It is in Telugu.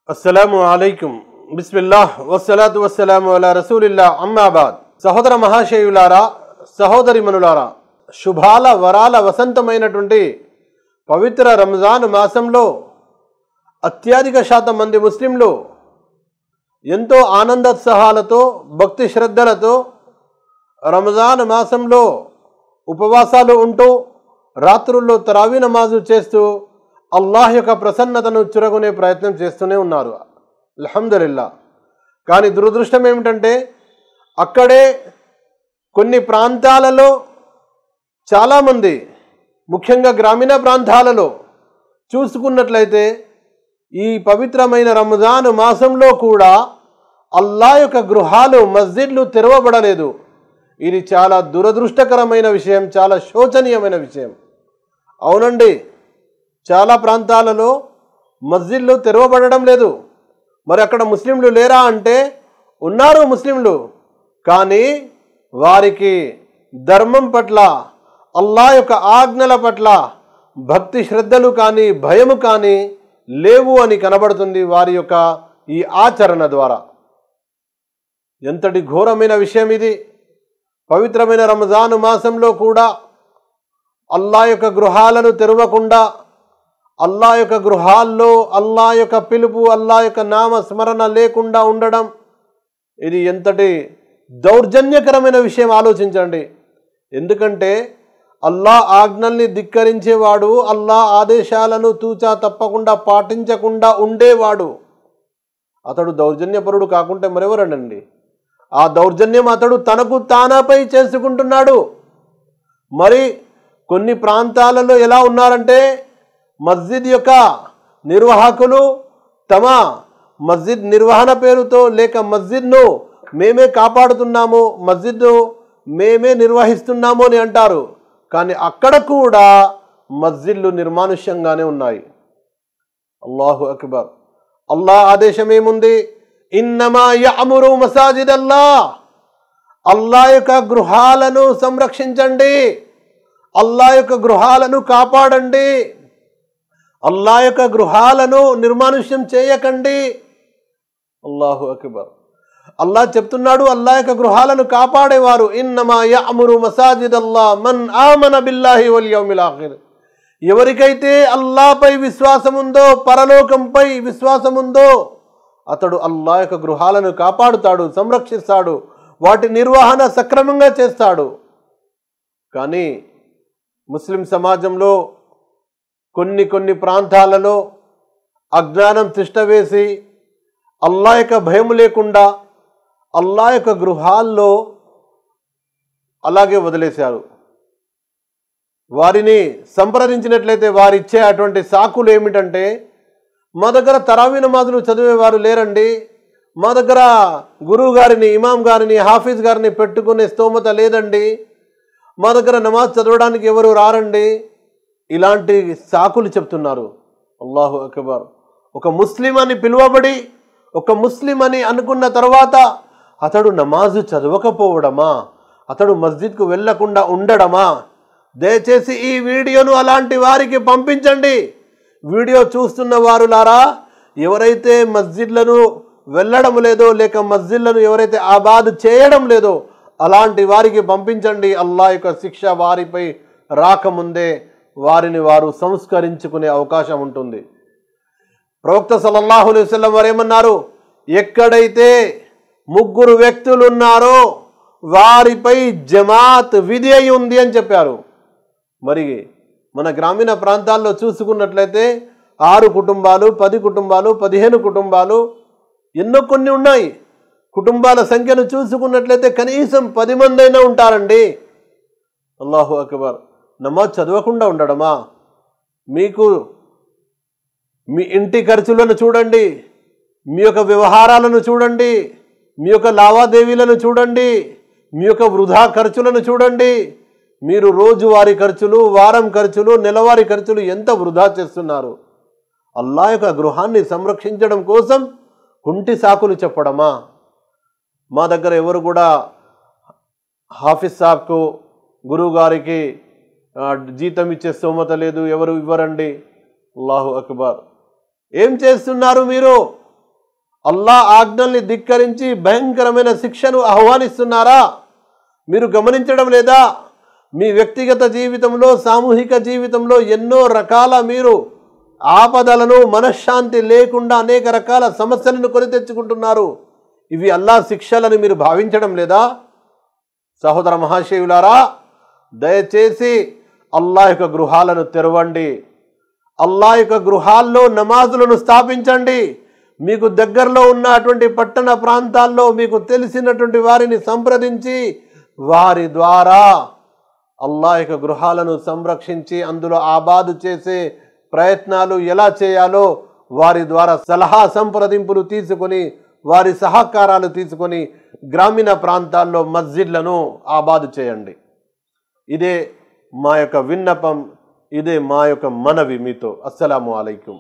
అస్సలాము అలైకుం బిస్మిల్లాహ్ వస్సలాతు వస్సలాము అలా రసూలిల్లా అమ్మాబాద్. సహోదర మహాశయులారా, సహోదరిమనులారా, శుభాల వరాల వసంతమైనటువంటి పవిత్ర రంజాన్ మాసంలో అత్యధిక శాతం మంది ముస్లింలు ఎంతో ఆనందోత్సాహాలతో భక్తి శ్రద్ధలతో రంజాన్ మాసంలో ఉపవాసాలు ఉంటూ రాత్రుల్లో తరావీ నమాజు చేస్తూ అల్లాహ్ యొక్క ప్రసన్నతను చురగొనే ప్రయత్నం చేస్తూనే ఉన్నారు. అల్హమ్దులిల్లా. కానీ దురదృష్టం ఏమిటంటే అక్కడే కొన్ని ప్రాంతాలలో చాలామంది, ముఖ్యంగా గ్రామీణ ప్రాంతాలలో చూసుకున్నట్లయితే ఈ పవిత్రమైన రంజాన్ మాసంలో కూడా అల్లాహ్ యొక్క గృహాలు, మస్జిద్లు తెరవబడలేదు. ఇది చాలా దురదృష్టకరమైన విషయం, చాలా శోచనీయమైన విషయం. అవునండి, చాలా ప్రాంతాలలో మస్జిద్లు తెరవబడడం లేదు. మరి అక్కడ ముస్లింలు లేరా అంటే ఉన్నారు ముస్లింలు, కానీ వారికి ధర్మం పట్ల, అల్లాహ్ యొక్క ఆజ్ఞల పట్ల భక్తి శ్రద్ధలు కానీ భయము కానీ లేవు అని కనబడుతుంది వారి యొక్క ఈ ఆచరణ ద్వారా. ఎంతటి ఘోరమైన విషయం ఇది! పవిత్రమైన రంజాన్ మాసంలో కూడా అల్లాహ్ యొక్క గృహాలను తెరవకుండా, అల్లాహ్ యొక్క గృహాల్లో అల్లాహ్ యొక్క పిలుపు, అల్లాహ్ యొక్క నామ స్మరణ లేకుండా ఉండడం, ఇది ఎంతటి దౌర్జన్యకరమైన విషయం ఆలోచించండి. ఎందుకంటే అల్లాహ్ ఆజ్ఞల్ని ధిక్కరించేవాడు, అల్లాహ్ ఆదేశాలను తూచా తప్పకుండా పాటించకుండా ఉండేవాడు, అతడు దౌర్జన్యపరుడు కాకుంటే మరెవరండి? ఆ దౌర్జన్యం అతడు తనకు తానాపై చేసుకుంటున్నాడు. మరి కొన్ని ప్రాంతాలలో ఎలా ఉన్నారంటే మస్జిద్ యొక్క నిర్వాహకులు తమ మస్జిద్ నిర్వహణ పేరుతో, లేక మస్జిద్ను మేమే కాపాడుతున్నాము, మస్జిద్ను మేమే నిర్వహిస్తున్నాము అని అంటారు. కానీ అక్కడ కూడా మస్జిద్లు నిర్మానుష్యంగానే ఉన్నాయి. అల్లాహు అక్బర్. అల్లాహ్ ఆదేశం ఏముంది? ఇన్నమా యఅమురు మసాజిదల్లాహ్. అల్లాహ్ యొక్క గృహాలను సంరక్షించండి, అల్లాహ్ యొక్క గృహాలను కాపాడండి, అల్లాహ్ యొక్క గృహాలను నిర్మానుష్యం చేయకండి. అల్లాహు అక్బర్. అల్లాహ్ చెప్తున్నాడు, అల్లాహ్ యొక్క గృహాలను కాపాడేవారు ఇన్నమా యఅమురు మసాజిదల్లాహ్ మన్ ఆమన బిల్లాహి వల్ యౌమిల్ ఆఖిర్. ఎవరికైతే అల్లాహ్పై విశ్వాసం ఉందో, పరలోకంపై విశ్వాసం ఉందో, అతడు అల్లాహ్ యొక్క గృహాలను కాపాడుతాడు, సంరక్షిస్తాడు, వాటి నిర్వహణ సక్రమంగా చేస్తాడు. కానీ ముస్లిం సమాజంలో కొన్ని ప్రాంతాలలో అజ్ఞానం తిష్టవేసి అల్లాహ్ యొక్క భయం లేకుండా అల్లాహ్ యొక్క గృహాల్లో అలాగే వదిలేశారు. వారిని సంప్రదించినట్లయితే వారిచ్చే అటువంటి సాకులు ఏమిటంటే, మా దగ్గర తరావీ నమాజులు చదివేవారు లేరండి, మా దగ్గర గురువు గారిని, ఇమాం గారిని, హాఫీజ్ గారిని పెట్టుకునే స్తోమత లేదండి, మా దగ్గర నమాజ్ చదవడానికి ఎవరు రారండి, ఇలాంటి సాకులు చెప్తున్నారు. అల్లాహు అక్బర్. ఒక ముస్లిం అని పిలువబడి, ఒక ముస్లిం అని అనుకున్న తర్వాత అతడు నమాజు చదవకపోవడమా, అతడు మస్జిద్కు వెళ్లకుండా ఉండడమా? దయచేసి ఈ వీడియోను అలాంటి వారికి పంపించండి. వీడియో చూస్తున్న వారులారా, ఎవరైతే మస్జిద్లను వెళ్ళడం లేదో, లేక మస్జిద్లను ఎవరైతే ఆబాద్ చేయడం లేదో అలాంటి వారికి పంపించండి. అల్లాహ్ యొక్క శిక్ష వారిపై రాకముందే వారిని వారు సంస్కరించుకునే అవకాశం ఉంటుంది. ప్రవక్త సల్లల్లాహు అలైహి వసల్లం వారు ఏమన్నారు? ఎక్కడైతే ముగ్గురు వ్యక్తులు ఉన్నారో వారిపై జమాత్ విధి అయి ఉంది అని చెప్పారు. మరి మన గ్రామీణ ప్రాంతాల్లో చూసుకున్నట్లయితే 6 కుటుంబాలు, 10 కుటుంబాలు, 15 కుటుంబాలు, ఎన్నో కొన్ని ఉన్నాయి. కుటుంబాల సంఖ్యను చూసుకున్నట్లయితే కనీసం 10 మంది అయినా ఉంటారండి. అల్లాహు అక్బర్. నమాజ్ చదవకుండా ఉండడమా? మీకు మీ ఇంటి ఖర్చులను చూడండి, మీ యొక్క వ్యవహారాలను చూడండి, మీ యొక్క లావాదేవీలను చూడండి, మీ యొక్క వృధా ఖర్చులను చూడండి. మీరు రోజువారీ ఖర్చులు, వారం ఖర్చులు, నెలవారీ ఖర్చులు ఎంత వృధా చేస్తున్నారు? అల్లాహ్ యొక్క గృహాన్ని సంరక్షించడం కోసం కుంటి సాకులు చెప్పడమా? మా దగ్గర ఎవరు కూడా హాఫీజ్ సాబ్కు, గురువు గారికి జీతం ఇచ్చే స్తోమత లేదు, ఎవరు ఇవ్వరండి. అల్లాహు అక్బర్. ఏం చేస్తున్నారు మీరు? అల్లా ఆజ్ఞల్ని ధిక్కరించి భయంకరమైన శిక్షను ఆహ్వానిస్తున్నారా? మీరు గమనించడం లేదా? మీ వ్యక్తిగత జీవితంలో, సామూహిక జీవితంలో ఎన్నో రకాల మీరు ఆపదలను, మనశ్శాంతి లేకుండా అనేక రకాల సమస్యలను కొని తెచ్చుకుంటున్నారు. ఇవి అల్లా శిక్షలని మీరు భావించడం లేదా? సహోదర మహాశయులారా, దయచేసి అల్లా యొక్క గృహాలను తెరవండి. అల్లా యొక్క గృహాల్లో నమాజులను స్థాపించండి. మీకు దగ్గరలో ఉన్నటువంటి పట్టణ ప్రాంతాల్లో మీకు తెలిసినటువంటి వారిని సంప్రదించి వారి ద్వారా అల్లా యొక్క గృహాలను సంరక్షించి అందులో ఆబాదు చేసే ప్రయత్నాలు ఎలా చేయాలో వారి ద్వారా సలహా సంప్రదింపులు తీసుకొని, వారి సహకారాలు తీసుకొని గ్రామీణ ప్రాంతాల్లో మస్జిద్లను ఆబాదు చేయండి. ఇదే మా యొక్క విన్నపం, ఇదే మా యొక్క మనవి మీతో. అస్సలాము అలైకుం.